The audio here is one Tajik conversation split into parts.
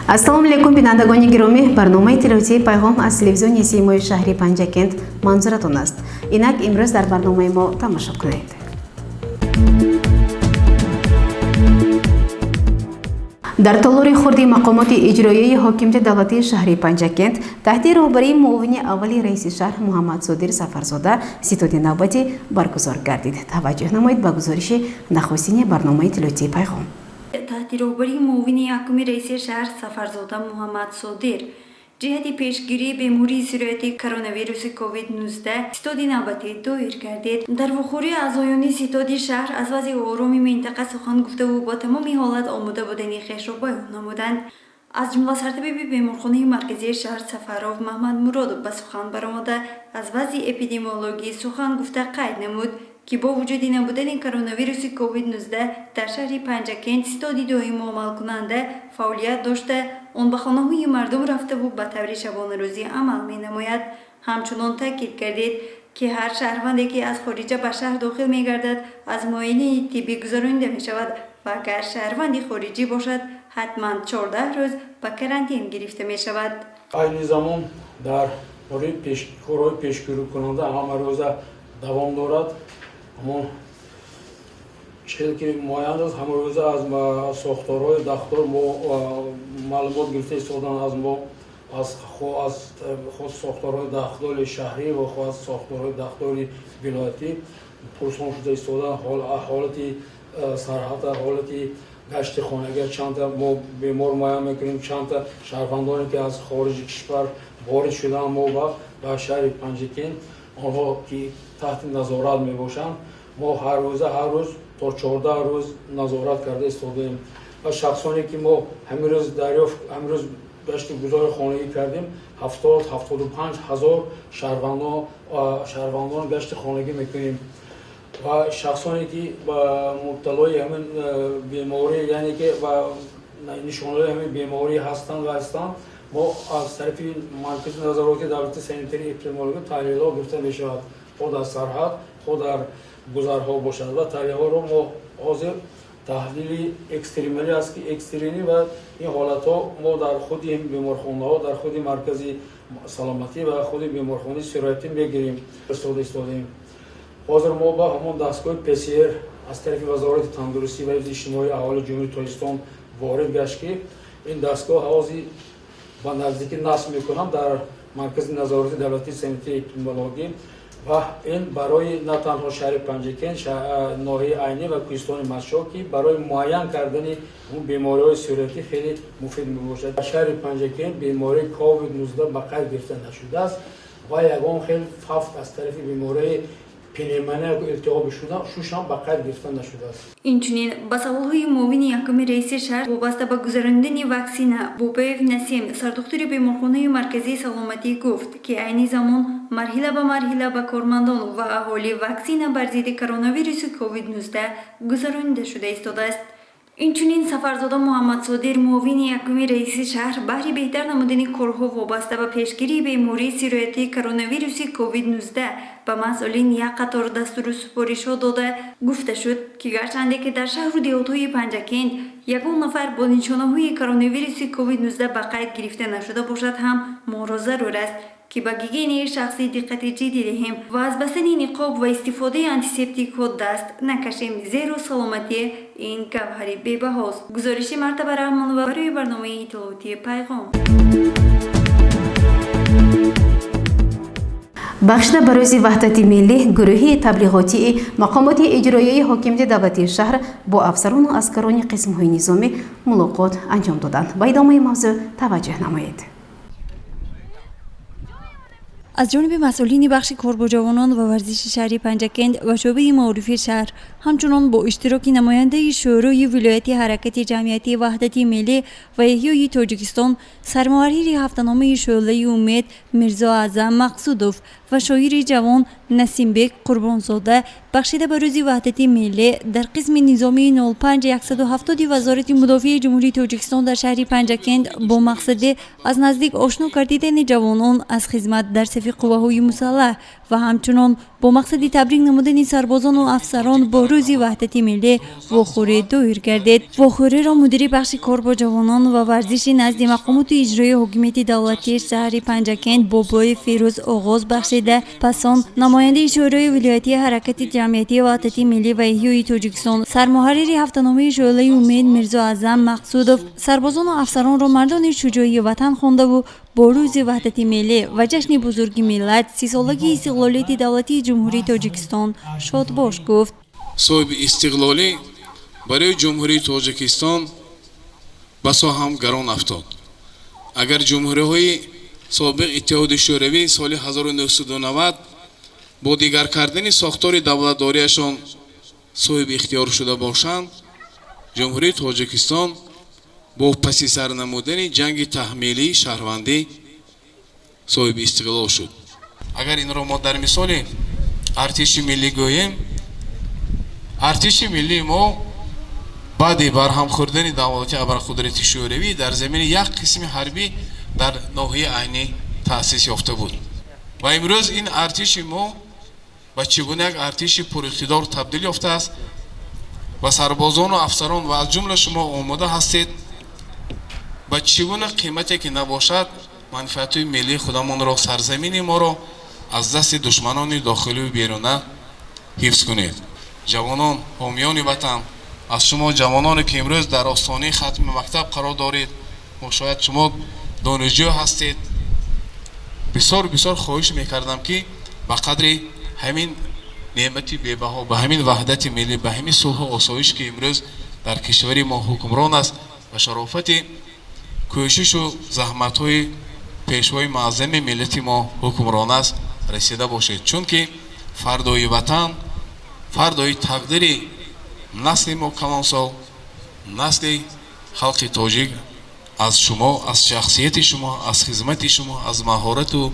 Ассалому алейкум бинандагони гироми, барномаи телевизии пайғом аз телевизиони симои шаҳри Панҷакент манзуратон аст. Инак имрӯз дар барномаи мо тамошо кунед. дар толори хурди мақомоти иҷроияи ҳокимияти давлатии шаҳри Панҷакент таҳти роҳбарии муовини аввали раиси шаҳр Муҳаммад Содир Сафарзода ситоди навбатӣ баргузор гардид. Таваҷҷӯҳ намоед ба гузориши нахустини барномаи телевизии пайғом. تحت روبری معاون یکم رئیس شهر سفرزاده محمد صادر جهت پیشگیری بیماری سرایت کرونا ویروس کووید 19 ستاد نوبتی دایر گردید. در وخوری اعضایان ستاد شهر از وضع آرام منطقه سخن گفته و با تمام حالت آماده بودن خویش را بیان نمودند. از جمله سرطبیب بیمارخانه مرکزی شهر سفرآو محمد مراد به سخن برآمده از وضع اپیدمیولوژی سخن گفته قید نمود که با وجود نبودن کرونا ویروس کووید 19 در شهر پنجکент ستادی دائم عمل کننده فعالیت داشته، آن به خانه‌های مردم رفته و به طور شبانه روزی عمل می‌نماید. همچنان تاکید کردید که هر شهروندی که از خارج به شهر داخل می‌گردد از معاینه طبی گذرانده می‌شود و اگر شهروندی خارجی باشد حتما 14 روز به کرانتین گرفته می‌شود. این زمان در مورد پیشگیری کننده همه روزه دوام دارد. اما چیزی که معین است همه روز از ساختارهای دختر ما معلومات گرفته ایستادن از ما از خود ساختارهای دختر شهری و خود ساختارهای دختر ولایتی پرسان شده ایستادن حالت سرحد حالت گشت خانگی چند تا ما بیمار معین میکنیم چند تا شهروندانی که از خارج کشور وارد شدن ما به شهر پنجکент آنها که تحت نظارت می باشند ما هر روز تا 14 روز نظارت کرده ایستادیم و شخصانی که ما امروز دریافت امروز گشت گذار خانگی کردیم 75 هزار شهروندان گشت خانگی میکنیم و شخصانی که مبتلای همین بیماری یعنی که نشانه همین بیماری هستند ما از طرف مرکز نظارت دولتی سانیتری اپیدمیولوژی تحلیل‌ها گرفته می‌شود. خود از سرحد خود در گذرها باشد و تحلیل‌ها رو ما حاضر تحلیل اکستریمالی است که اکسترینی و این حالت‌ها ما در خود این بیمارخانه‌ها در خود مرکز سلامتی و خود بیمارخانه سرایتی می‌گیریم استفاده حاضر ما با همون دستگاه PCR از طرف وزارت تندرستی و اجتماعی اهالی جمهوری تاجیکستان وارد گشت که این دستگاه حاضر با نزدیکی نصب میکنم در مرکز نظارت دولتی سانیتری اپیدمیولوژی و این برای نه تنها شهر پنجکент ناحیه عینی و کوهستان مشاکی برای معین کردن اون بیماری‌های سرایتی خیلی مفید میباشد. شهر پنجکент بیماری کووید 19 به قید گرفته نشده است و یگان خیلی ففت از طرف بیماری پنیمونیا و التهاب شش هم به قید گرفته نشده است. اینچنین با سوال‌های معاون یکم رئیس شهر وابسته به گذراندن واکسن بوبیف نسیم سردختر بیمارخانه مرکزی سلامتی گفت که عین زمان مرحله به مرحله به کارمندان و اهالی واکسن بر ضد کرونا ویروس کووید 19 گذرانده شده ایستاده است. اینچنین سفرزاده محمد صادر معاون یکم رئیس شهر برای بهتر نمودن کارها وابسته به پیشگیری بیماری سرایت کرونا ویروس کووید 19 به مسئولین یک قطار دستور سپارش‌ها داده گفته شد که گرچنده که در شهر و دیهات‌های پنجکент یگان نفر با نشانه‌های کرونا ویروس کووید 19 به قید گرفته نشده باشد هم ما را ضرور است که به گیگین شخصی دقت جدی دهیم و از بستن نقاب و استفاده آنتیسپتیک ها دست نکشیم زیرا سلامتی این گوهر بی‌بهاست. گزارش مرتبه رحمانова برای برنامه اطلاعاتی پیغام. بخشنده برای وحدت ملی گروهی تبلیغاتی مقامات اجرایی حاکمیت دولتی شهر با افسران و عسکران قسم‌های نظامی ملاقات انجام دادند. با ادامه موضوع توجه نمایید. از جانب مسئولین بخش کار با جوانان و ورزش شهری پنجکند و شعبه معارفی شهر همچنان با اشتراک نماینده شورای ولایتی حرکت جمعیتی وحدت ملی و احیای تاجیکستان سرمحرر هفته‌نامه شعله امید میرزا اعظم مقصودوف و شاعر جوان نسیم بیگ قربانزاده بخشیده به روز وحدت ملی در قسم نظامی 05170 وزارت مدافع جمهوری تاجیکستان در شهر پنجکند با مقصد از نزدیک آشنا کردیدن جوانان از خدمت در صف قوه‌های مسلح و همچنان با مقصد تبریک نمودن سربازان و افسران با روز وحدت ملی واخوری دایر گردید. واخوری را مدیر بخش کار با جوانان و ورزش نزد مقامات اجرایی حکومت دولتی شهر پنجکند بابای فیروز آغاز بخشیده. پس آن نماینده شورای ولایتی حرکت جمعیتی وحدت ملی و احیای تاجیکستان سرمحرر هفته‌نامه شعله امید میرزا اعظم مقصودوف سربازان و افسران را مردان شجاعی وطن خوانده و با روز وحدت ملی و جشن بزرگ ملت 30 سالگی استقلالیت دولتی جمهوری تاجیکستان شاد باش گفت. صاحب استقلالی برای جمهوری تاجیکستان بسا هم گران افتاد. اگر جمهوری‌های سابق اتحاد شوروی سال 1990 با دیگر کردن ساختار دولتداریشان صاحب اختیار شده باشند، جمهوری تاجیکستان با پسی سر نمودن جنگ تحمیلی شهروندی صاحب استقلال شد. اگر این را ما در مثال ارتش ملی گوییم، ارتش ملی ما بعد برهم خوردن دولت ابرقدرت شوروی در زمین یک قسم حربی در ناحیه عینی تأسیس یافته بود و امروز این ارتش ما به چگونه یک ارتش پراقتدار تبدیل یافته است و سربازان و افسران و از جمله شما آماده هستید با چگونه قیمتی که نباشد منفعت ملی خودمان را سرزمین ما را از دست دشمنان داخلی و بیرونه حفظ کنید. جوانان حامیان وطن، از شما جوانانی که امروز در آستانه ختم مکتب قرار دارید و شاید شما دانشجو هستید، بسیار خواهش میکردم که به قدر همین نعمت بی‌بها به همین وحدت ملی به همین صلح و آسایش که امروز در کشور ما حکمران است و شرافت کوشش و زحمت های پیشوای معظم ملت ما حکمران است رسیده باشید، چون که فردای وطن، فردای تقدیر نسل ما کلانسال، نسل خلق تاجیک از شما، از شخصیت شما، از خدمت شما، از مهارت و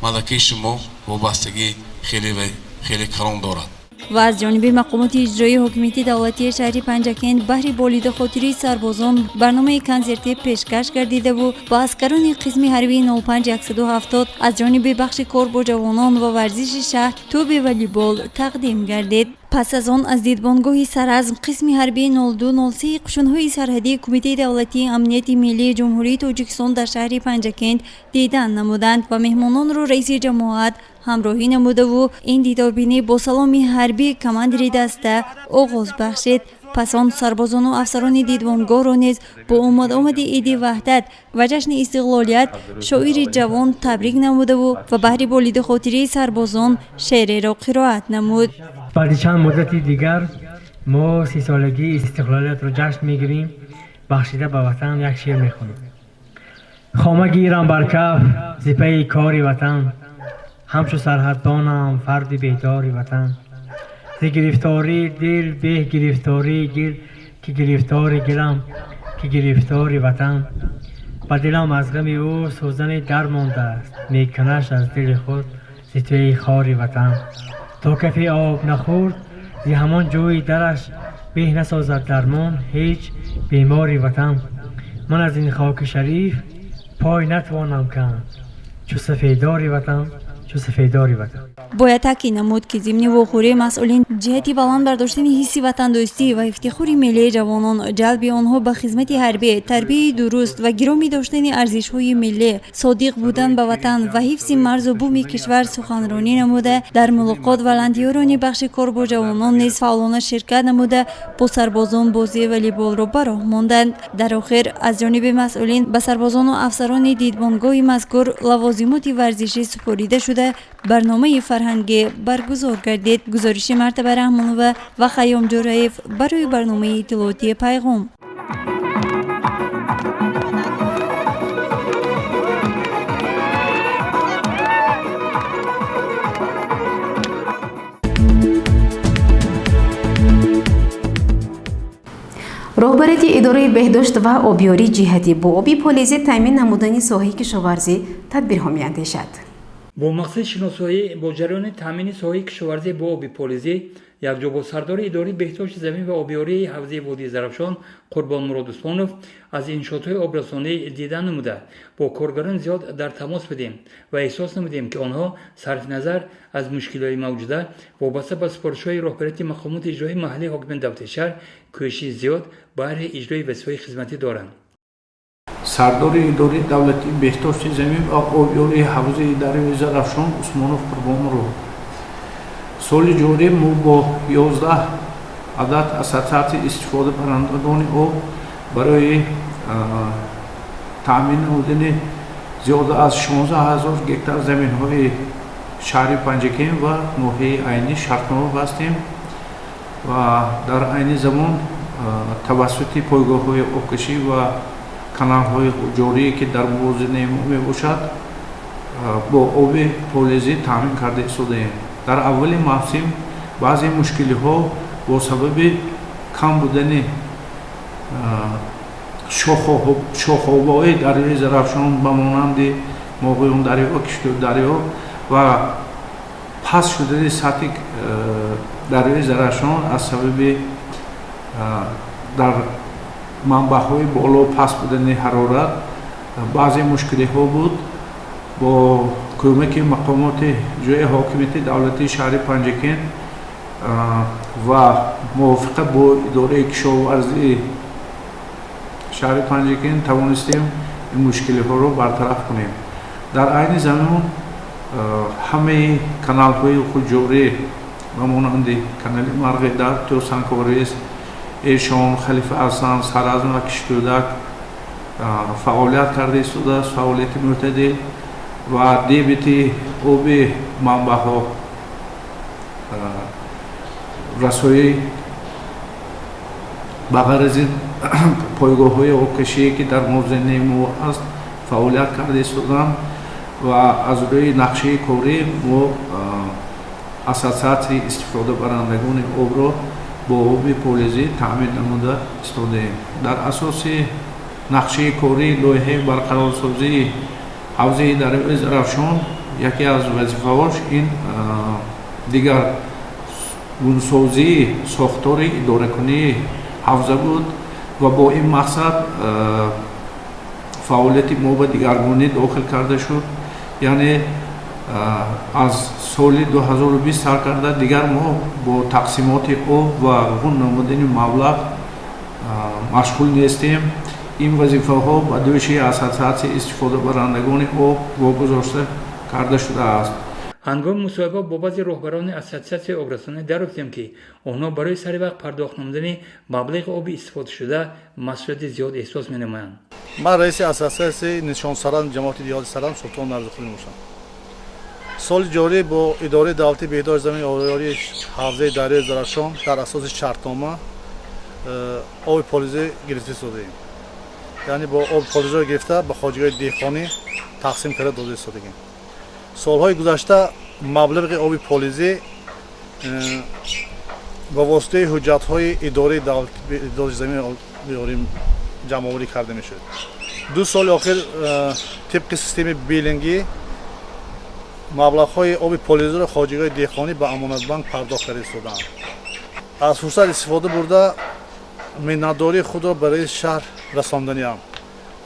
ملکه شما وابستگی خیلی کلان دارد. و از جانب مقامات اجرایی حکومت دولتی شهر پنجکند بهر بالید خاطری سربازان برنامه کنسرت پیشکش گردیده و با اسکران قسم حربی 05170 از جانب بخش کار با جوانان و ورزش شهر توپ والیبال تقدیم گردید. پس از آن از دیدبانگاه سرعزم قسم حربی 0203 قشون‌های سرحدی کمیته دولتی امنیت ملی جمهوری تاجیکستان در شهر پنجکند دیدن نمودند و مهمانان را رئیس جماعت همراهی نموده و این دیداربینی با سلام حربی کماندر دسته آغاز بخشید. پس آن سربازان و افسران دیدبانگاه را نیز با آمد عید وحدت و جشن استقلالیت شاعر جوان تبریک نموده و بهر بالید خاطری سربازان شعر را قرائت نمود. بعد چند مدتی دیگر ما 30 سالگی استقلالیت را جشن میگیریم. بخشیده به وطن یک شعر میخونیم. خامه گیرم بر کف ز پی کاری وطن، همچو سرحدبانم فرد بیداری وطن. ز گرفتاری دل به گرفتاری گل، که گرفتاری گلم که گرفتاری وطن. با دلم از غم او سوزن در مانده است، میکنش از دل خود ز توی خاری وطن. تا کفی آب نخورد ز همان جوی درش، به نسازد درمان هیچ بیماری وطن. من از این خاک شریف پای نتوانم کند، چو سفیداری وطن، چو سفیداری وطن. باید تاکید نمود که ضمن واخوری مسئولین جهتی بلند برداشتن حس وطن دوستی و افتخار ملی جوانان، جلب آنها به خدمت حربی، تربیت درست و گرامی داشتن ارزش‌های ملی، صادق بودن به وطن و حفظ مرز و بوم کشور سخنرانی نموده. در ملاقات ولنتیاران بخش کار با جوانان نیز فعالانه شرکت نموده با سربازان بازی والیبال را به راه ماندند. در آخر از جانب مسئولین به سربازان و افسران دیدبانگاه مذکور لوازمات ورزشی سپرده شده برنامه فرهنگی برگزار گردید. گزارش مرتبه رحمانوه و خیام جورایف برای برنامه اطلاعاتی پیغام. роҳбарияти идораи беҳдошт ва обиёрӣ ҷиҳати бо оби полизӣ таъмин намудани соҳаи кишоварзӣ тадбирҳо меандешад. бо мақсади шиносоӣ бо ҷараёни таъмини соҳаи кишоварзӣ бо оби полизӣ якҷобосардори идораи беҳдошти замин ва обиёрии ҳавзаи водии Зарафшон Қурбонмурод Усмонов аз иншоотҳои обрасонӣ дидан намуда бо коргарон зиёд дар тамос будем ва эҳсос намудем ки онҳо сарфи назар аз мушкилоти мавҷуда вобаста ба супоришҳои роҳбарияти мақомоти иҷроии маҳаллии ҳокимияти давлати шаҳр кӯшиши зиёд баҳри иҷрои вазифаи хизматӣ доранд. сардори идораи давлати беҳдошти замин ва обиёрии ҳавзаи дарёи Зарафшон Усмонов Қурбонмурод. соли ҷорӣ мо бо 11 адад ассотсиатсияи истифодабарандагони об барои таъмин намудани зиёда аз 16 000 гектар заминҳои шаҳри Панҷакен ва ноҳияи айнӣ шартнома бастем ва дар айни замон тавассути пойгоҳҳои обкашӣ ва каналҳои ҷорие ки дар мувозинаи мо мебошад бо оби полизӣ таъмин карда истодаем. дар аввали мавсим баъзе мушкилиҳо бо сабаби кам будани шохобҳои дарёи Зарафшон ба монанди моғиён дарё ва киштиёт дарё ва паст шудани сатҳи дарёи Зарафшон аз сабаби дар манбаъҳои боло паст будани ҳарорат баъзе мушкилиҳо буд. бо кӯмаки мақомоти ҷои ҳокимияти давлати шаҳри Панҷакен ва мувофиқат бо идораи кишоварзии шаҳри Панҷакен тавонистем ин мушкилиҳоро бартараф кунем. дар айни замон ҳамаи каналҳои хуҷорӣ ба монанди канали Марғидар, Тӯсанкорис, Эшон, Халифа Асан, Саразм ва Киштиёдак фаъолият карда истодааст, фаъолияти мӯътадил ва дебити оби манбаъҳо расоӣ ба ғарзи пойгоҳҳои обкашие ки дар мувозинаи мо аст фаъолият карда истоданд ва аз рӯи нақшаи корӣ мо ассотсиатсияи истифодабарандагони обро бо оби полизӣ таъмин намуда истодаем. дар асоси нақшаи корӣ лоиҳаи барқарорсозии ҳавзаи дарёи Зарафшон яке аз вазифаҳош ин дигар гунсозии сохтори идоракунии ҳавза буд ва бо ин мақсад фаъолияти мо ба дигаргунӣ дохил карда шуд. яъне аз соли 2020 сар карда дигар мо бо тақсимоти об ва ғун намудани маблағ машғул нестем. ин вазифаҳо ба дӯши ассотсиатсияи истифодабарандагони об вогузошта карда шудааст. ҳангоми мусоҳиба бо баъзе роҳбарони ассотсиатсияи обрасонӣ дарёфтем ки онҳо барои сари вақт пардохт намудани маблағи оби истифодашуда масъулияти зиёд эҳсос менамоянд. ман раиси ассотсиатсияи нишонсаранд ҷамоати диҳоти Саранд Султон Нарзуқулӣ мебошам. соли ҷорӣ бо идораи давлати беҳдошти замин обиёрии ҳавзаи дарёи Зарафшон дар асоси шартнома оби полизӣ гирифта истодем. яъне бо оби полизиро гирифта ба хоҷигоҳи деҳқонӣ тақсим карда дода истодагем. солҳои гузашта маблағи оби полизӣ ба воситаи ҳуҷҷатҳои идораи давлати замин обиёрӣ ҷамъоварӣ карда мешуд. 2 соли охир тибқи системаи биллингӣ маблағҳои оби полизиро хоҷигоҳи деҳқонӣ ба амонатбанк пардохт карда истоданд. аз фурсат истифода бурда миннатдории худро ба раиси шаҳр расонданиам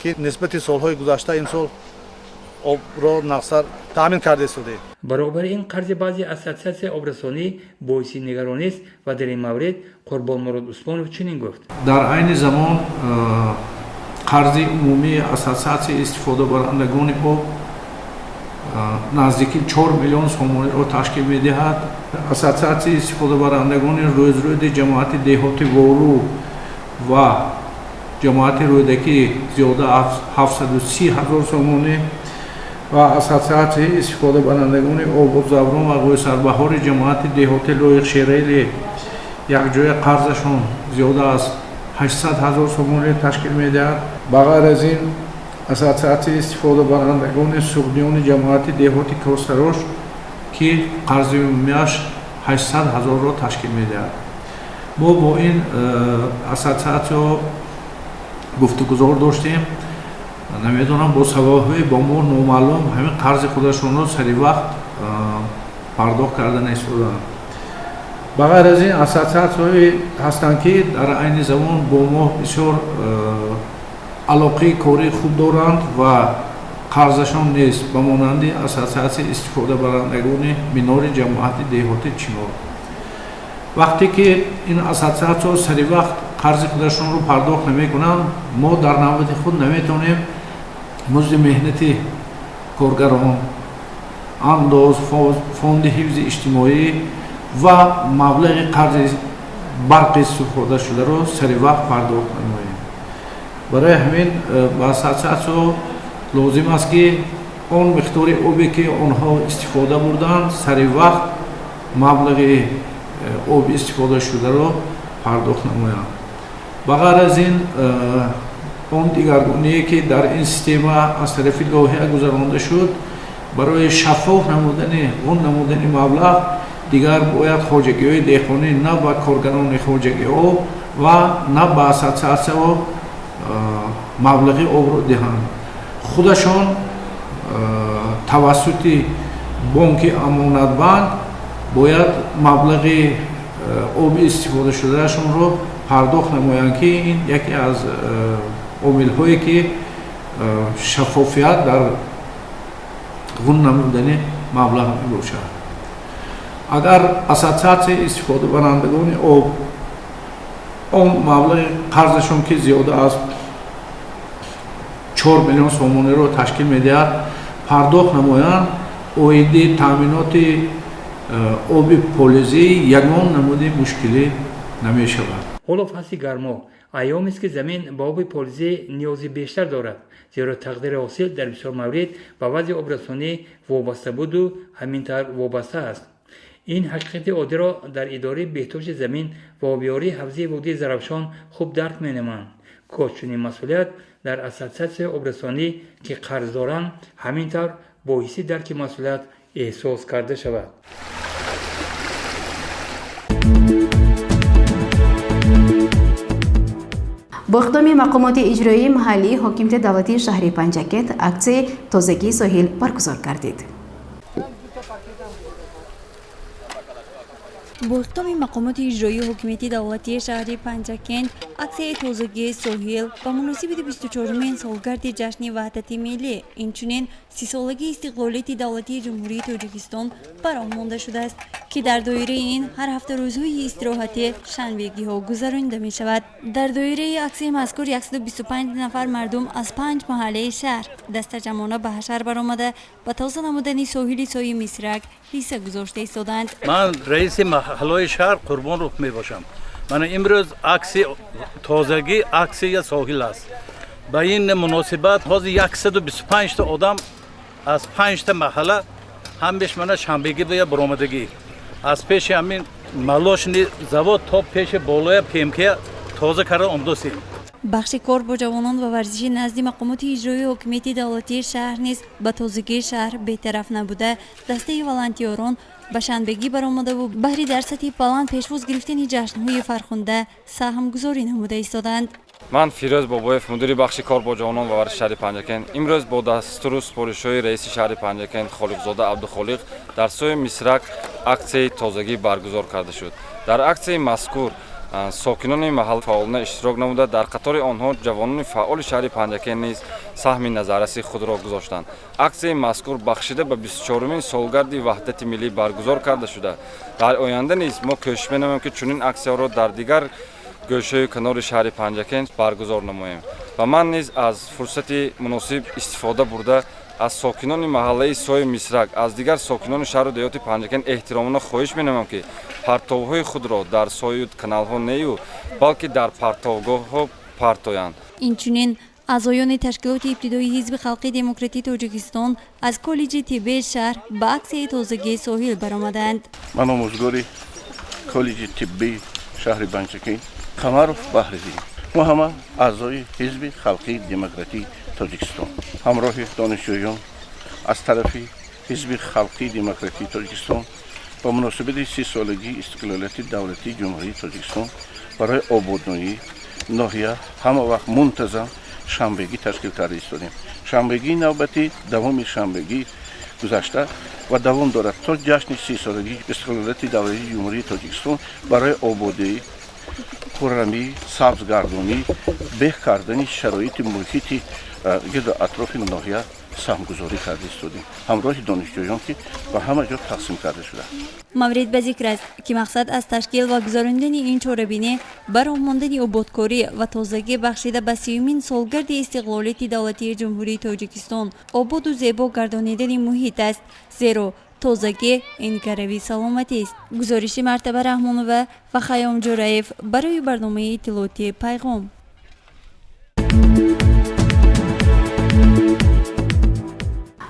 ки нисбати солҳои гузашта имсол обро нақсар таъмин карда истодаем. баробари ин қарзи баъзи ассотсиатсияи обрасонӣ боиси нигаронист ва дар ин маврид Қурбонмурод Усмонов чунин гуфт. дар айни замон қарзи умумии ассотсиатсияи истифодабарандагони об наздики 4 миллион сомониро ташкил медиҳад. ассотсиатсияи истифодабарандагони рӯзрӯди ҷамоати деҳоти Вору ва ҷамоати рӯдаки зиёда аз 730 000 сомонӣ ва ассотсиатсияи истифодабарандагони Ободзаврон ва Қӯйсарбаҳори ҷамоати деҳоти Лоиқшерели якҷоя қарзашон зиёда аз 800 000 сомонӣ ташкил медиҳад. ба ғайр аз ин ассотсиатсияи истифодабарандагони суғдиёни ҷамоати деҳоти Костарош ки қарзи умумияш 800 000-ро ташкил медиҳад. ما با این اساتسیاسیون گفتگوزار داشتیم. نمیدونم با سبب‌های با ما نامعلوم همین قرض خودشون رو سری وقت پرداخت کرده نیستند. بغیر از این اساتسیاسیون هستند که در عین زمان با ما بسیار علاقه کاری خوب دارند و قرضشان نیست به مانند اساتسیاسیون استفاده برندگان مینور جماعت دهاتی چینور. وقتی که این اساتسیاسیون سری وقت قرض خودشون رو پرداخت نمی‌کنند، ما در نوبت خود نمیتونیم مزد مهنتی کارگران، انداز، فوند حفظ اجتماعی و مبلغ قرض برق استفاده شده رو سری وقت پرداخت نماییم. برای همین با اساتسیاسیون لازم است که اون مقدار آبی که آنها استفاده بردند سری وقت مبلغ آب استفاده شده رو پرداخت نمایند. بغیر از این اون دیگرگونی که در این سیستم از طرف لایحه گذرانده شد برای شفاف نمودن اون نمودن مبلغ دیگر باید خواجگی‌های دهقانی نه به کارگران خواجگی‌ها و نه به اساتسیاسیون مبلغ آب را دهند. خودشان توسط بانک امانتبند باید مبلغ آب استفاده شدهشون رو پرداخت نمایند که این یکی از عامل‌هایی که شفافیت در اون نمودن مبلغ می‌باشد. اگر اساتسیاسیون استفاده برندگان آب اون مبلغ قرضشون که زیاده از 4 میلیون سومانی رو تشکیل می‌دهد پرداخت نمایند، آینده تامینات آب پلیزی یگان نموده مشکلی نمی‌شود. حالا فصل گرما ایام است که زمین با آب پلیزی نیازی بیشتر دارد، زیرا تقدیر حاصل در بسیار مورد به وضع آبرسانی وابسته بود و همینطور وابسته است. این حقیقت عادی را در اداره بهداشت زمین و آبیاری حوزه وادی زرافشان خوب درک می‌نمایند. کاش چنین مسئولیت در اساتسیاسیون آبرسانی که قرض دارند همینطور باعث درک مسئولیت احساس کرده شود. با اقدام مقامات اجرایی محلی حاکمیت دولتی شهر پنجکت اکسیون تازگی ساحل برگزار کردید. با اقدام مقامات اجرایی حکومت دولتی شهر پنجکت اکسیون تازگی ساحل با مناسبت 24مین سالگرد جشن وحدت ملی اینچنین 30 سالگی استقلالیت دولتی جمهوری تاجیکستان برآمده شده است که در دایره این هر هفته روزهای استراحتی شنبگی ها گذرانده می شود. در دایره اکسیون مذکور 125 نفر مردم از 5 محله شهر دست جمعانه به حشر برآمده به تازه نمودن ساحل سوی مسرک حصه گذاشته ایستادند. من رئیس محله شهر قربان رخ می باشم. من امروز تازگی اکسیون ساحل است. با این مناسبت حاضر 125 تا آدم از 5 تا محله هم بیش من شنبگی و برآمدگی از پیش همین ملاشنی زواد تا پیش بالای پیمکه تازه کرده آمدوسی. بخش کار با جوانان و ورزش نزد مقامات اجرایی حکومت دولتی شهر نیز به تازگی شهر بی‌طرف نبوده دسته والنتیران به شنبگی برآمده و بهره در سطح پلان پیشواز گرفتن جشن‌های فرخنده سهم گذاری نموده ایستادند. من فیروز بابایف مدیر بخش کار با جوانان و ورزش شهر پنجکن امروز با دستور و سپارش‌های رئیس شهر پنجکن خالقزاده عبدالخالق در سوی مسرک اکسیون تازگی برگزار کرده شد. در اکسیون مذکور ساکنان محل فعالانه اشتراک نموده در قطار آنها جوانان فعال شهر پنجکن نیز سهم نظررسی خود را گذاشتند. اکسیون مذکور بخشیده به 24مین سالگرد وحدت ملی برگزار کرده شده. در آینده نیز ما کوشش می‌نماییم که چنین اکسیون را در دیگر گوشه کنار شهر پنجکن برگزار نماییم و من نیز از فرصت مناسب استفاده برده از ساکنان محله سوی مسرک از دیگر ساکنان شهر و دیهات پنجکن احترامانه خواهش می‌نمایم که پرتوهای خود را در سایه کانال‌ها نیو بلکه در پرتوگاه‌ها پرتویند. اینچنین اعضایان تشکیلات ابتدایی حزب خلقی دموکراتی تاجیکستان از کالج طب شهر به اکسیون تازگی ساحل برآمدند. من آموزگار کالج طبی شهر پنجکن قمرов بهرزی ما همه اعضای حزب خلقی دموکراتی تاجیکستان همراه دانشجویان از طرف حزب خلقی دموکراتی تاجیکستان با مناسبت 30 سالگی استقلالیت دولتی جمهوری تاجیکستان برای آبادانی ناحیه همه وقت منتظم شنبگی تشکیل کرده ایستادیم. شنبگی نوبتی دوم شنبگی گذشته و دوام دارد تا جشن 30 سالگی استقلالیت دولتی جمهوری تاجیکستان برای آبادی، خرمی، سبزگردانی، بهتر کردن شرایط محیطی گرد اطراف ناحیه سهمگذاری کرده ایستادیم. همراه دانشجویان که به همه جا تقسیم کرده شده. مورد به ذکر است که مقصد از تشکیل و گذراندن این چهاربینه برای ماندن آبادکاری و تازگی بخشیده به 30مین سالگرد استقلالیت دولتی جمهوری تاجیکستان آباد و زیبا گردانیدن محیط است، زیرا تازگی این کروی سلامتی است. گزارش مرتبه رحمانوه و خیام جورایف برای برنامه اطلاعاتی پیغام.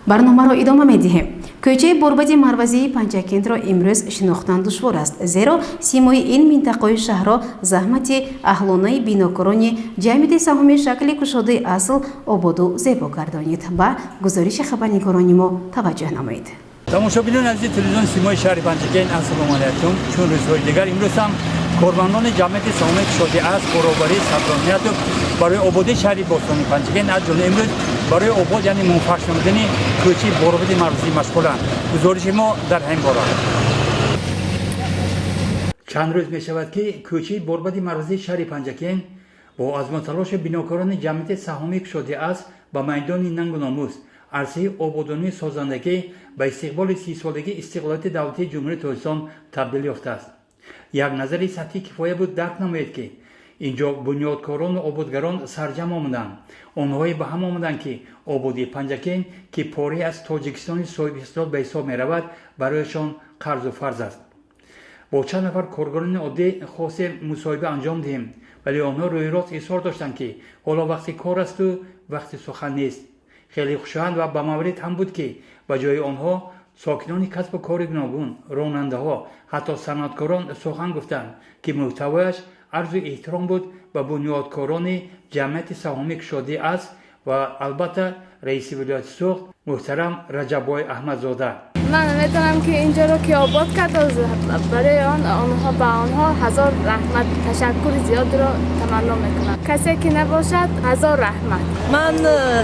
برنامه را ادامه می‌دهیم. کوچه بربادی مروزی پنجکند را امروز شناختن دشوار است، زیرا سیمای این منطقه شهر را زحمت اهلانه بیناکاران جمعیت سهام شکل کشاده اصل آباد و زیبا گردانید. با گزارش خبرنگاران ما توجه نمایید. تماشاچیان عزیز تلویزیون سیمای شهر پنجکند السلام علیکم. چون روزهای دیگر امروز هم کارمندان جمعیت سهام کشاده اصل برابری صبرانیت برای آبادی شهر باستانی پنجکند از جمله امروز برای آباد یعنی منفعل نمودن کوچه بربادی مروزی مشغولند. گزارش ما در همین باره. چند روز می شود که کوچه بربادی مروزی شهر پنجکند با عزم و تلاش بیناکاران جمعیت سهامی کشاده است به میدان ننگ و ناموس عرصه آبادانی سازندگی به استقبال 30 سالگی استقلالیت دولتی جمهوری تاجیکستان تبدیل یافته است. یک نظر سطحی کفایه بود درک نماید که اینجا بنیادکاران و آبادگران سرجم آمدند. آنهایی به هم آمدند که آبادی پنجکند که پاره از تاجیکستان صاحب استقلال به حساب می رود برایشان قرض و فرض است. با چند نفر کارگران عادی خاص مصاحبه انجام دهیم، ولی آنها روی راست اصرار داشتند که حالا وقت کار است و وقت سخن نیست. خیلی خوشایند و به مورد هم بود که به جای آنها ساکنان کسب و کار گوناگون، راننده ها، حتی صنعتکاران سخن گفتند که محتوایش عرض احترام بود به بنیادکاران جمعیت سهامی کشاده است و البته رئیس ولایت سوخت محترم رجبای احمدزاده. من میدونم که اینجا رو که آباد کرده برای آنها به آنها هزار رحمت تشکر زیاد را تمنا میکنم. کسی که نباشد هزار رحمت. من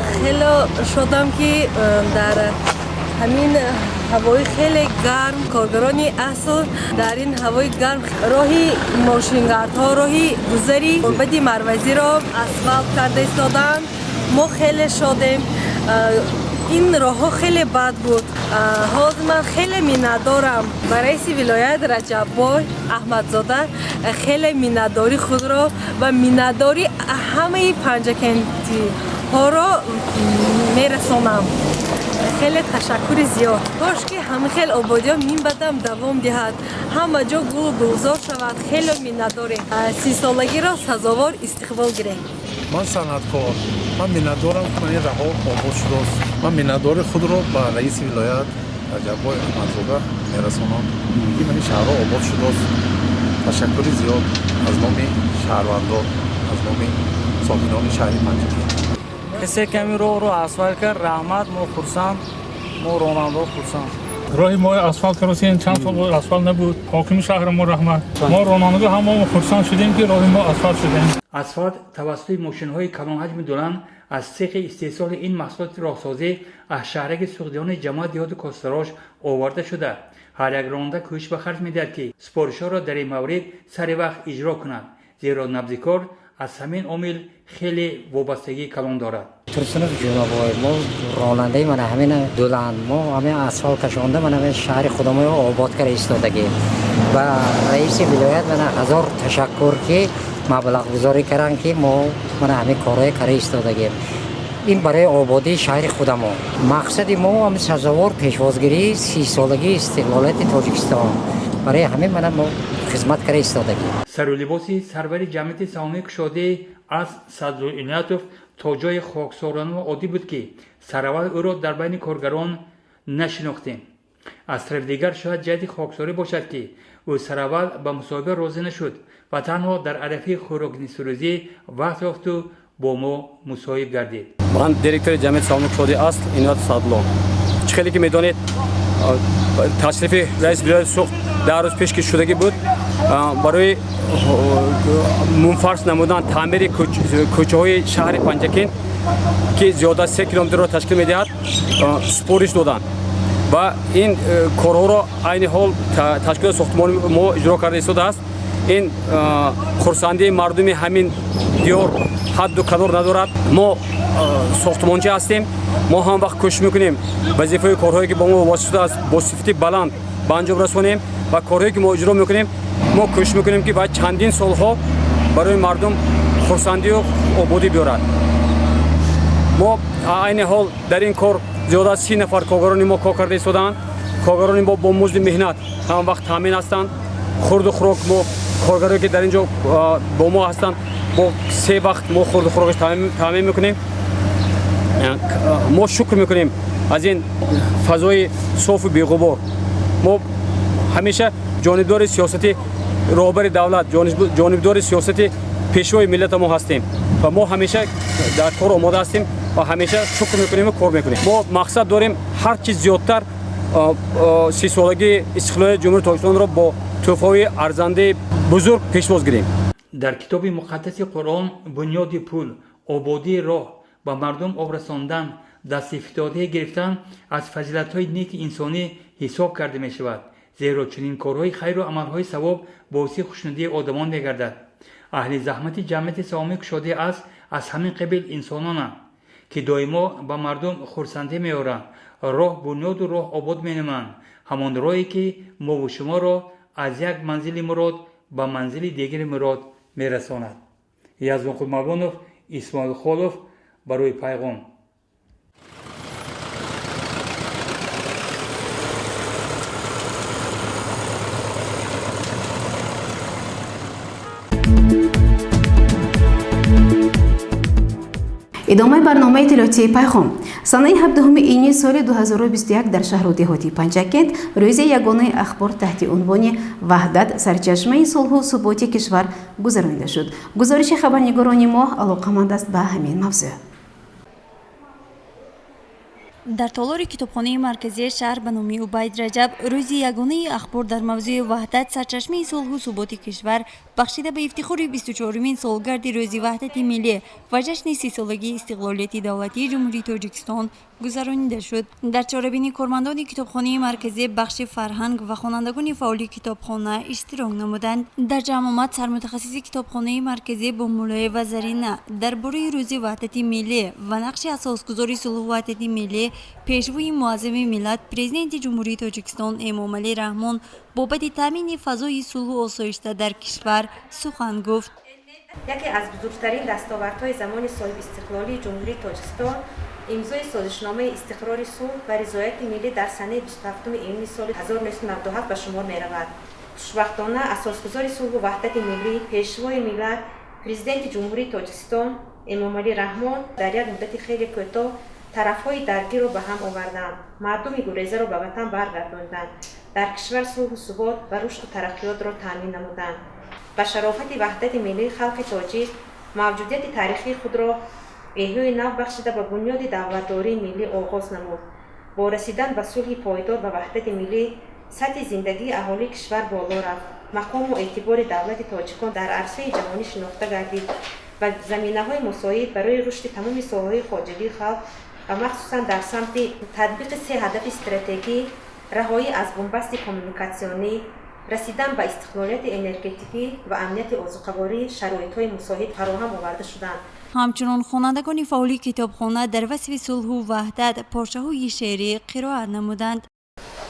خیلی شدم که در همین هوای خیلی گرم کارگرانی اصل در این هوای گرم راهی ماشینگردها راهی گذری بربادی مروزی را اسفالت کرده ایستادند. ما خیلی شدیم. این راه ها خیلی بد بود. حاضر من خیلی میندارم به رئیس ولایت رجبای احمدزاده خیلی مینداری خود را و مینداری همه پنجکندی ها را میرسانم. خیلی تشکر زیاد. کاش که همه خیلی آبادی ها مین بدم دوام دهد، همه جا گل گلزار شود. خیلی مینداریم 30 سالگی را سزاوار استقبال گیریم. من صنعتکار، من میندارم که من این راه آباد شده است. من میندار خود را به رئیس ولایت رجبای احمدزاده میرسانم که من این شهر آباد شده است. تشکر زیاد از نام شهروندان، از نام ساکنان شهر پنجکند. کسی که این راه رو اسفالت کرد رحمت، ما خرسند، ما راننده خرسند. راهی ما اسفالت کردیم، چند سال اسفالت نبود. حاکم شهر ما رحمت، ما راننده هم ما خرسند شدیم که راه ما اسفالت شدیم. اسفالت توسط ماشین‌های کلان حجم دولن از سیخ استحصال این محصولات راهسازی از شهرک سوقدیان جماعت دیهات کاستراش آورده شده. هر یک راننده کوشش به خرج می‌دهد که سپارش‌ها را در این مورد سر وقت اجرا کند، زیرا نبض کار از همین عامل خیلی وابستگی کلان دارد. ترسنف جناب ما راننده من همین دولن ما همین اسفالت کشانده من همین شهر خودم رو آباد کرده ایستادگی و رئیس ولایت من هزار تشکر که مبلغ گذاری کردن که ما من همین کارهای کرده ایستادگی. این برای آبادی شهر خودم مقصد ما هم سزاوار پیشوازگیری 30 سالگی استقلالیت تاجیکستان برای همین من ما خدمت کرده ایستادگی. سر و لباسی سرور جمعیت سهامی کشاده از صدر اینیاتوف تا جای خاکساران و عادی بود که سرول او را در بین کارگران نشناختیم. از طرف دیگر شاید جهت خاکساری باشد که او سرول به مصاحبه راضی نشد و تنها در عرفه خوراک‌نی سروزی وقت یافت و با ما مصاحبه گردید. من دیرکتور جمعیت سهامی کشاده اصل اینیات صدلا. خیلی که میدانید تشریف رئیس ولایت سوخت در روز پیش که شدگی بود برای منفرس نمودن تعمیر کوچه های شهر پنجکین که زیاده 3 کیلومتر را تشکیل می‌دهد سپارش دادند و این کارها را عین حال تشکیل ساختمان ما اجرا کرده ایستاده است. این خرسندی مردم همین دیار حد و قدر ندارد. ما ساختمانچی هستیم، ما هم وقت کوشش میکنیم وظیفه کارهایی که با ما واسطه است با صفتی بلند به انجام رسانیم و کارهایی که ما اجرا میکنیم ما کوشش میکنیم که بعد چندین سالها برای مردم خرسندی و آبادی بیارد. ما عین حال در این کار زیاده از 30 نفر کارگران ما کار کرده ایستادند. کارگران ما با مزد مهنت هم وقت تامین هستند. خورد و خوراک ما کارگرایی که در اینجا با ما هستند با 3 وقت ما خورد و خوراکش تامین میکنیم. ما شکر میکنیم از این فضای صاف و بی‌غبار. ما همیشه جانبدار سیاستی رهبر دولت، جانبدار سیاستی پیشوای ملت ما هستیم و ما همیشه در کار آماده هستیم و همیشه شکر میکنیم و کار میکنیم. ما مقصد داریم هر چیز زیادتر 30 سالگی استقلال جمهوری تاجیکستان را با تحفه‌های ارزنده بزرگ پیشواز گیریم. در کتاب مقدس قرآن بنیاد پول، آبادی راه با مردم آب رساندن، دست افتاده گرفتن از فضیلت‌های نیک انسانی حساب کرده می شود. زیرا چنین کارهای خیر و عملهای ثواب باعث خوشنودی آدمان می گردد. اهل زحمت جمعیت سهامی گشاده است از همین قبیل انسانان که دائما با مردم خرسندی می آورند. راه بنیاد و راه آباد می نمایند. همان راهی که ما و شما را از یک منزل مراد به منزل دیگر مراد می رساند. یزدان خودمولانوف، اسماعیل خالوف برای پیغام. ادامه برنامه اطلاعاتی پیغام. سنه 17 ایونی سال 2021 در شهر و دهاتی پنجکент روز یگانه اخبار تحت عنوان وحدت سرچشمه صلح و ثبات کشور گذرانیده شد. گزارش خبرنگاران ما علاقمند است به همین موضوع. در تالار کتابخانه مرکزی شهر به نام عبید رجب روز یگانه اخبار در موضوع وحدت سرچشمه صلح و ثبات کشور بخشیده به افتخار 24مین سالگرد روز وحدت ملی و جشن 30 سالگی استقلالیت دولتی جمهوری تاجیکستان گذرانیده شد. در چاره‌بینی کارمندان کتابخانه مرکزی بخش فرهنگ و خوانندگان فعال کتابخانه اشتراک نمودند. در جمع آمد سرمتخصص کتابخانه مرکزی با مولای وزرینه درباره روز وحدت ملی و نقش اساسگذار صلح و وحدت ملی پیشوای معظم ملت پرزیدنت جمهوری تاجیکستان امامعلی رحمان بابت تامین فضای صلح و آسایش در کشور سخن گفت. یکی از بزرگترین دستاوردهای زمان صاحب استقلالی جمهوری تاجیکستان امضای سازشنامه استقرار صلح و رضایت ملی در سنه 27 ایونی سال 1997 به شمار می رود. خوشبختانه اساسگذار صلح و وحدت ملی پیشوای ملت پرزیدنت جمهوری تاجیکستان امامعلی رحمان در یک مدت خیلی کوتاه طرفهای درگیر را به هم آوردند، مردم گریزه را به وطن برگرداندند، در کشور صلح و ثبات و رشد و ترقیات را تامین نمودند. به شرافت وحدت ملی خلق تاجیک موجودیت تاریخی خود را احیای نو بخشیده به بنیاد دولتداری ملی آغاز نمود. با رسیدن به صلح پایدار و وحدت ملی سطح زندگی اهالی کشور بالا رفت. مقام و اعتبار دولت تاجیکان در عرصه جهانی شناخته گردید و زمینه‌های مساعد برای رشد تمام ساحه‌های خواجگی خلق و مخصوصا در سمت تطبیق 3 هدف استراتژی، رهایی از بنبست کمیونیکاسیونی، رسیدن به استقلالیت انرژتیکی و امنیت آذوقه‌واری شرایط‌های مساعد فراهم آورده شدند. همچنان خوانندگان فعال کتابخانه در وصف صلح و وحدت پارچه‌های شعری قرائت نمودند.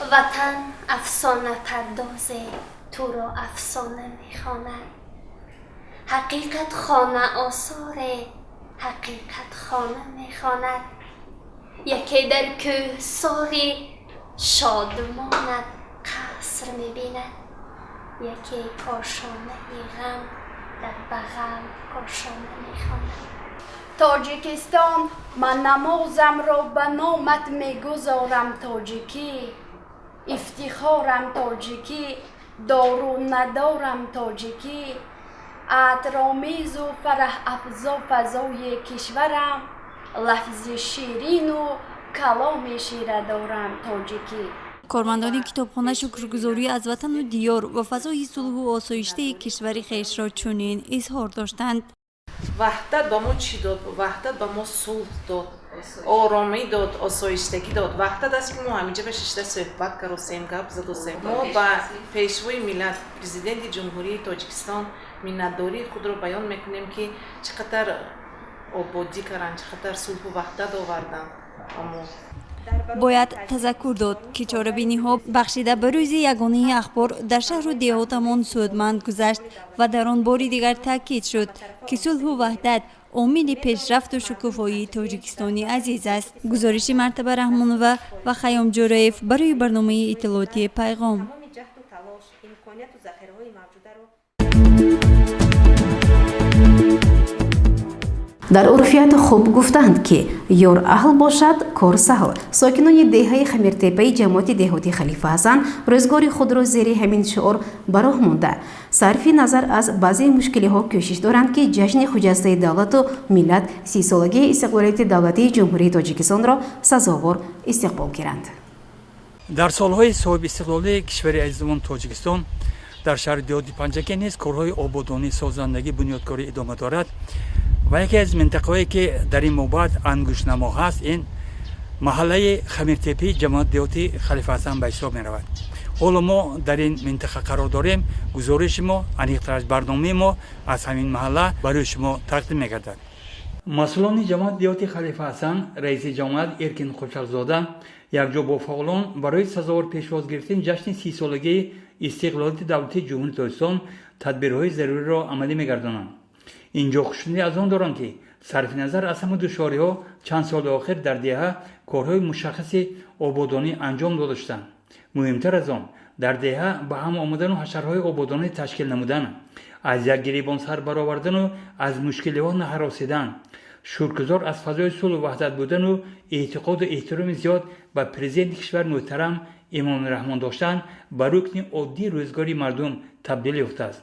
وطن افسانه پردازه، تو را افسانه می‌خواند. حقیقت خانه آثاره، حقیقت خانه می‌خواند. یکی در کوهساری شادمانت قصر می‌بیند. یکی کاشانه غم در بغل کاشانه می‌خواند. تاجیکستان، من نمازم را به نامت میگذارم تاجیکی، افتخارم تاجیکی، دارو ندارم تاجیکی، عطرآمیز و فرح افزا فضای کشورم، لفظ شیرین و کلام شیره دارم تاجیکی. کارمندان کتابخانه شکرگزاری از وطن و دیار و فضای صلح و آسایشته کشور خویش را چنین اظهار داشتند. وحدت به ما چی داد؟ وحدت به ما صلح داد، آرامی داد، آسایشتگی داد. وحدت است که ما همینجا به ششته صحبت کردیم، گپ زدیم. ما با پیشوای ملت پرزیدنت جمهوری تاجیکستان منتداری خود را بیان میکنیم که چقدر آبادی کردن، چقدر صلح و وحدت آوردن. باید تذکر داد که چاره‌بینی ها بخشیده به روز یگانه اخبار در شهر و دهاتمان سودمند گذشت و در آن باری دیگر تاکید شد که صلح و وحدت عامل پیشرفت و شکوفایی تاجیکستانی عزیز است. گزارش مرتبه رحمانوف و خیام جورایف برای برنامه اطلاعاتی پیغام. در عرفیات خوب گفتند که یار اهل باشد کار سهل. ساکنان دهه خمیرتپه جماعت دهاتی خلیفه حسن روزگار خود را زیر همین شعار براه مانده. صرف نظر از بعضی مشکلی ها کوشش دارند که جشن خجسته دولت و ملت 30 سالگی استقلالیت دولتی جمهوری تاجیکستان را سزاوار استقبال کردند. در سالهای صاحب استقلالی کشور عزیزمان تاجیکستان در شهر دهاتی پنجکن نیز کارهای آبادانی سازندگی بنیادکاری ادامه دارد و یکی از منطقه‌هایی که در این موبت انگشت‌نما هست این محله خمیرتپه جماعت دهاتی خلیفه حسن به حساب می‌رود. حالا ما در این منطقه قرار داریم. گزارش ما انیق‌تر از برنامه ما از همین محله برای شما تقدیم می‌گردد. مسئولان جماعت دهاتی خلیفه حسن، رئیس جماعت ارکین خوشحالزاده یکجا با فعالان برای سزاوار پیشواز گرفتن جشن 30 سالگی استقلالیت دولتی جمهوری تاجیکستان تدبیرهای ضروری را عملی می‌گردانند. اینجا خوشنودی از آن دارند که صرف نظر از همه دشواری‌ها چند سال آخر در دهه کارهای مشخص آبادانی انجام دادند. مهمتر از آن در دهه به هم آمدن و حشرهای آبادانی تشکیل نمودن، از یک گریبان سر برآوردن و از مشکل‌ها نهراسیدن، شکرگزار از فضای صلح و وحدت بودن و اعتقاد و احترام زیاد به پرزیدنت کشور محترم امام رحمان داشتن به رکن عادی روزگاری مردم تبدیل یافته است.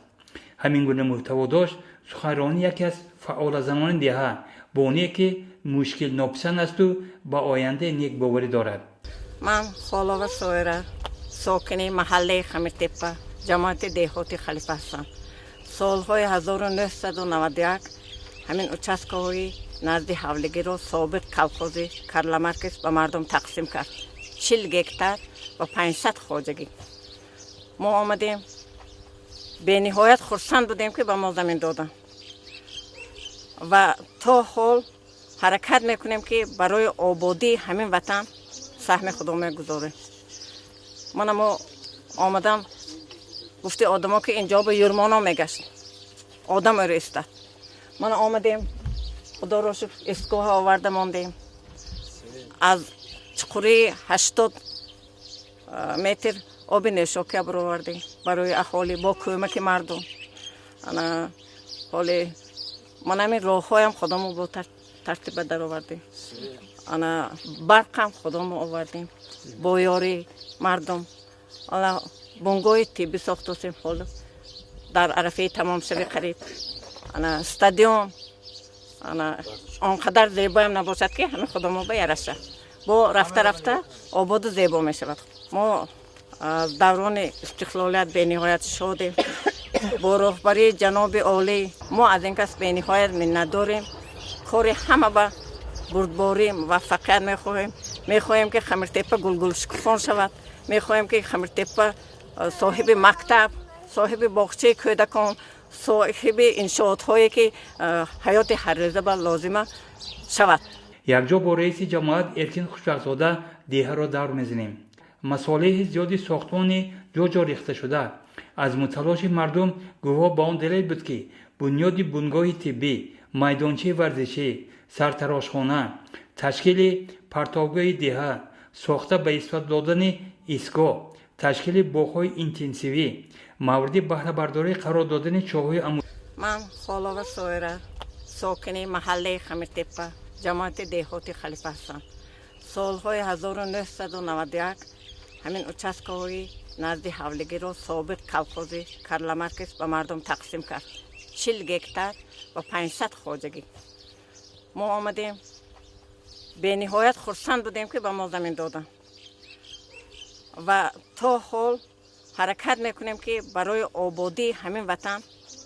همین گونه محتوا داشت سخنرانی یکی از فعال زنان دهه با اونی که مشکل ناپسند است و با آینده نیک باوری دارد. من خالاوه سویره ساکن محله خمیرتپه جماعت دهاتی خلیفه حسن. سالهای 1991 همین اچسکه‌های نزد حولگی را سابق کلخوزی کرلا مرکز به مردم تقسیم کرد. 40 هکتار و 500 خواجگی. ما آمدیم به نهایت خرسند بودیم که به ما زمین دادن و تا حال حرکت میکنیم که برای آبادی همین وطن سهم خودم میگذاریم. من اما آمدم گفته آدم ها که اینجا به یورمانا میگشت آدم رو استد. من آمدیم خدا را شکر اسکوه آورده ماندیم از چقوری 80 متر آب نشاکه برآوردیم برای اهالی با کمک مردم. انا حالی من همین راههایم خودمو با ترتیب در آوردیم. انا برقم خودمو آوردیم با یاری مردم. انا بنگاه طبی ساختیم حالا در عرفه تمام شوی قریب. انا استادیوم انا آنقدر زیبا هم نباشد که همین خودمو بیارشه. با رفته آباد و زیبا می شود. ما از دوران استقلالیت به نهایت شدیم. با رهبری جناب عالی ما از این کس به نهایت منت داریم. کار همه به بردباری موفقیت میخواهیم که خمیرتپه گلگل شکوفان شود. میخواهیم که خمیرتپه صاحب مکتب، صاحب باغچه کودکان، صاحب انشاءات هایی که حیات هر روزه به لازمه شود. یکجا با رئیس جماعت ارکین خوشبخت‌زاده دیه را دور میزنیم. مسائل زیادی ساختمان جا ریخته شده. از متلاش مردم گواه به آن دلیل بود که بنیاد بنگاه طبی، میدانچه ورزشی، سرتراشخانه، تشکیل پرتابگاه دیه، ساخته به استفاده دادن ایستگاه، تشکیل باغ‌های اینتنسیوی، مورد بهره برداری قرار دادن چاه‌های عمودی. من خالاوه سویره ساکن محله خمیرتپه جماعت دهاتی خلیفه حسن. سالهای 1991 همین اچسکه‌های نزد حولگی را سابق کلخوزی کرلا مرکز به مردم تقسیم کرد. 40 هکتار و 500 خواجگی. ما آمدیم به نهایت خرسند بودیم که به ما زمین دادن و تا حال حرکت میکنیم که برای آبادی همین وطن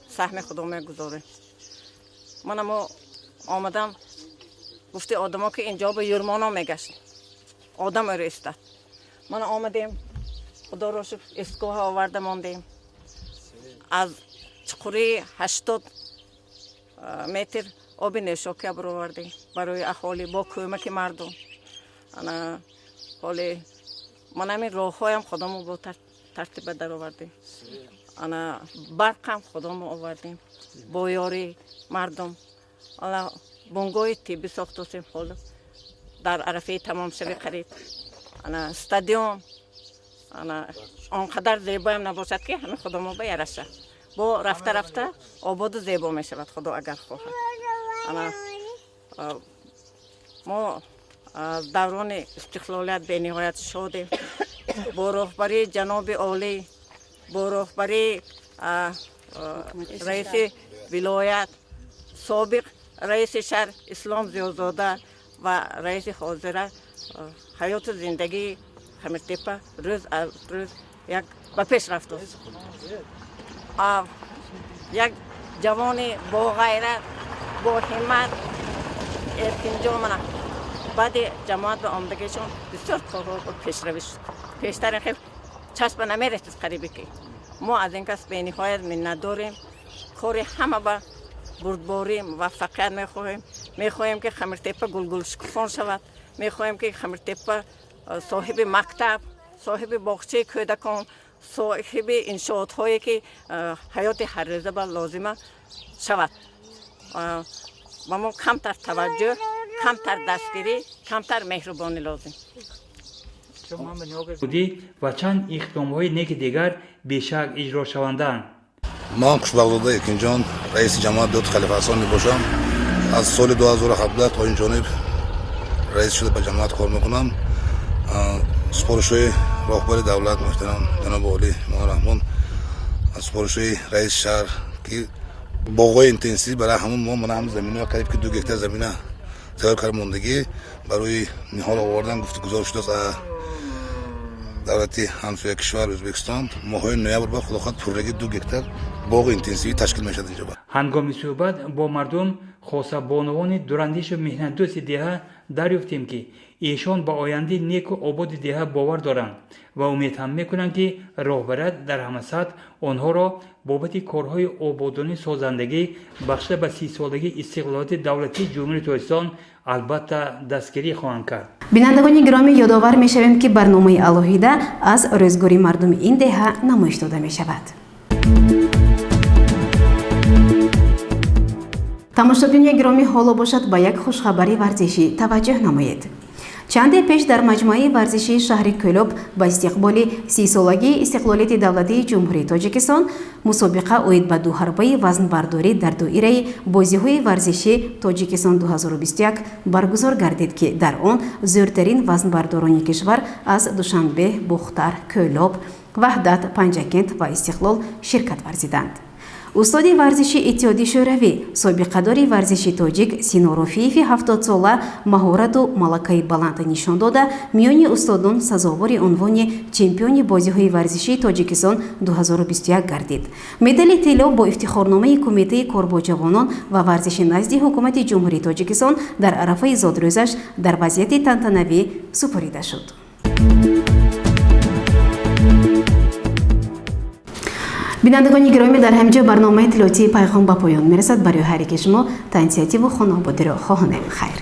سهم خودم میگذاریم. من اما آمدم گفته آدما که اینجا به یورمانا میگشت آدم رو استاد. من آمدیم خدا را شکر اسکوها آورده ماندیم از چقوری 80 متر آب نشاکه برآوردیم برای اهالی با کمک مردم. انا حالی من همین راههایم خودمو با ترتیب در آوردیم. انا برق هم خودمو آوردیم با یاری مردم. انا بنگاه طبی ساختیم حالا در عرفه تمام شوی خرید. انا استادیوم انا آنقدر زیبا هم نباشد که همه خودمو بیارشه. با رفته رفته آباد و زیبا می شود خدا اگر خواهد. انا ما از دوران استقلالیت به نهایت شادیم. با رهبری جناب عالی، با رهبری رئیس ولایت سابق، رئیس شهر اسلام زیادزاده و رئیس حاضره حیات زندگی خمیرتپه روز از روز یک به پیش رفته است. یک جوان با غیرت با همت اینجا من بعد جماعت و آمدگیشون بسیار کارها پیشروی شد. پیشتر خیلی چسب نمیرسید قریبی که ما از این کس به نهایت منت داریم. کار همه به بردباری موفقیت میخواهیم که خمیرتپه گلگل شکوفان شود. میخواهیم که خمیرتپه صاحب مکتب، صاحب باغچه کودکان، صاحب انشاءات هایی که حیات هر روزه به لازمه شود. و ما کمتر توجه، کمتر دستگیری، کمتر مهربانی لازم. و چند اقدام‌های نیک دیگر بیشک اجرا شوندند. من خوشبخت‌زاده یکینجان رئیس جماعت داود خلیفه حسن میباشم. از سال 2017 تا این جانب رئیس شده به جماعت کار میکنم. سپارش‌های راهبر دولت محترم جناب عالی مولانا رحمان، سپارش‌های رئیس شهر که باغ‌های اینتنسیو برای همون ما هم زمینه قریب که 2 هکتار زمینه تیار کار موندگی برای نهال آوردن گفتگو شده از دولت همسایه کشور ازبکستان. ماهای نوامبر با خدا خواهد پررگی 2 هکتار باغ اینتنسیوی تشکیل میشد اینجا. هنگام صحبت با مردم خاصه بانوان دوراندیش و مهنت‌دوست دیه دریافتیم که ایشان با آینده نیک و آباد دیه باور دارند و امید هم میکنند که راهبرت در همه سطح آنها را بابت کارهای آبادانی سازندگی بخشیده به 30 سالگی استقلالات دولتی جمهوری تاجیکستان البته دستگیری خواهند کرد. بینندگان گرامی یادآور میشویم که برنامه الهیده از روزگاری مردم این دهه نمایش داده می شود. тамошобини гиромӣ ҳоло бошад ба як хушхабари варзишӣ таваҷҷӯҳ намоед. чанде пеш дар маҷмӯаи варзишии шаҳри кӯлоб ба истиқболи 30-солагии истиқлолияти давлатии ҷумҳурии тоҷикистон мусобиқа оид ба дуҳарбаи вазнбардорӣ дар доираи бозиҳои варзишӣ тоҷикистон 2021 баргузор гардид ки дар он зӯртарин вазнбардорони кишвар аз душанбе, бухтар, кӯлоб, ваҳдат, панҷакент ва истиқлол ширкат варзиданд. устоди варзиши иттиҳоди шӯравӣ, собиқадори варзиши тоҷик Сино Рофиеви 70 сола маҳорату малакаи баланд нишон дода миёни устодон сазовори унвони чемпиони бозиҳои варзишии Тоҷикистон 2021 гардид. медали тилло бо ифтихорномаи кумитаи корбоҷавонон ва варзиши назди ҳукумати ҷумҳурии Тоҷикистон дар арафаи зодрӯзаш дар вазъияти тантанавӣ супорида шуд. бинандагони гиромӣ дар ҳамҷо барномаи иттилоотии пайғом ба поён мерасад. барои ҳар яке шумо таънисиятиву хонободиро хоҳонем хайр.